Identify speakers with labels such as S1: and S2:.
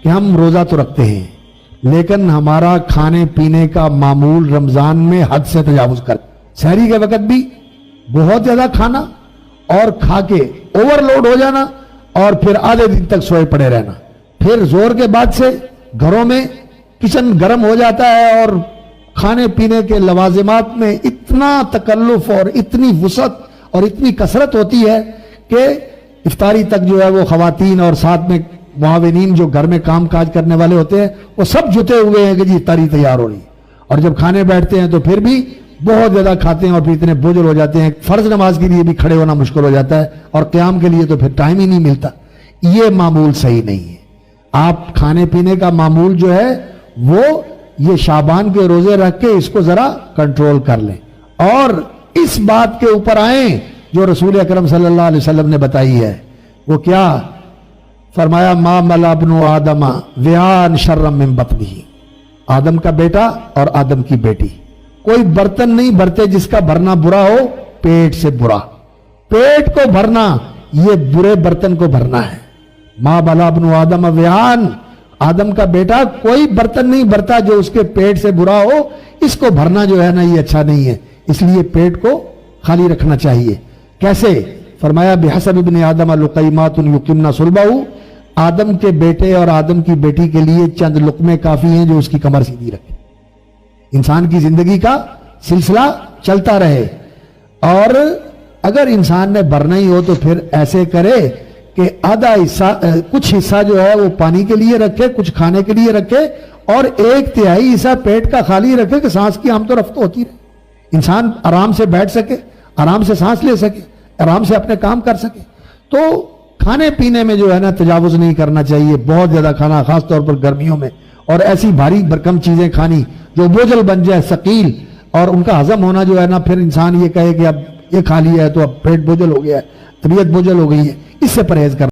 S1: کہ ہم روزہ تو رکھتے ہیں لیکن ہمارا کھانے پینے کا معمول رمضان میں حد سے تجاوز کر، سحری کے وقت بھی بہت زیادہ کھانا اور کھا کے اوور لوڈ ہو جانا اور پھر آدھے دن تک سوئے پڑے رہنا، پھر زور کے بعد سے گھروں میں کچن گرم ہو جاتا ہے اور کھانے پینے کے لوازمات میں اتنا تکلف اور اتنی وسعت اور اتنی کثرت ہوتی ہے کہ افطاری تک جو ہے وہ خواتین اور ساتھ میں معاونین جو گھر میں کام کاج کرنے والے ہوتے ہیں وہ سب جتے ہوئے ہیں کہ جی افطاری تیار ہو رہی ہے، اور جب کھانے بیٹھتے ہیں تو پھر بھی بہت زیادہ کھاتے ہیں اور پھر اتنے بوجھل ہو جاتے ہیں، فرض نماز کے لیے بھی کھڑے ہونا مشکل ہو جاتا ہے اور قیام کے لیے تو پھر ٹائم ہی نہیں ملتا۔ یہ معمول صحیح نہیں ہے۔ آپ کھانے پینے کا معمول جو ہے وہ یہ شعبان کے روزے رکھ کے اس کو ذرا کنٹرول کر لیں اور اس بات کے اوپر آئیں جو رسول اکرم صلی اللہ علیہ وسلم نے بتائی ہے۔ وہ کیا فرمایا؟ ما ملا ابن آدم وعاء شرا من بطنہ، آدم کا بیٹا اور آدم کی بیٹی کوئی برتن نہیں بھرتے جس کا بھرنا برا ہو پیٹ سے برا، پیٹ کو بھرنا یہ برے برتن کو بھرنا ہے۔ ما ملا ابن آدم وعاء، آدم کا بیٹا کوئی برتن نہیں بھرتا جو اس کے پیٹ سے برا ہو، اس کو بھرنا جو ہے نا یہ اچھا نہیں ہے، اس لیے پیٹ کو خالی رکھنا چاہیے۔ کیسے؟ فرمایا بحسب ابن آدم لقیمات یقمن صلبہ، آدم کے بیٹے اور آدم کی بیٹی کے لیے چند لقمے کافی ہیں جو اس کی کمر سیدھی رکھے، انسان کی زندگی کا سلسلہ چلتا رہے۔ اور اگر انسان نے بھرنا ہی ہو تو پھر ایسے کرے کہ آدھا حصہ کچھ حصہ جو ہے وہ پانی کے لیے رکھے، کچھ کھانے کے لیے رکھے اور 1/3 حصہ پیٹ کا خالی رکھے کہ سانس کی آمد و رفت ہوتی رہے، انسان آرام سے بیٹھ سکے، آرام سے سانس لے سکے، آرام سے اپنے کام کر سکے۔ تو کھانے پینے میں جو ہے نا تجاوز نہیں کرنا چاہیے، بہت زیادہ کھانا خاص طور پر گرمیوں میں، اور ایسی بھاری بھرکم چیزیں کھانی جو بوجھل بن جائے، ثقیل، اور ان کا ہضم ہونا جو ہے نا پھر انسان یہ کہے کہ اب یہ کھا لیا ہے تو اب پیٹ بوجھل ہو گیا ہے، طبیعت بوجھل ہو گئی ہے، اس سے پرہیز کرنا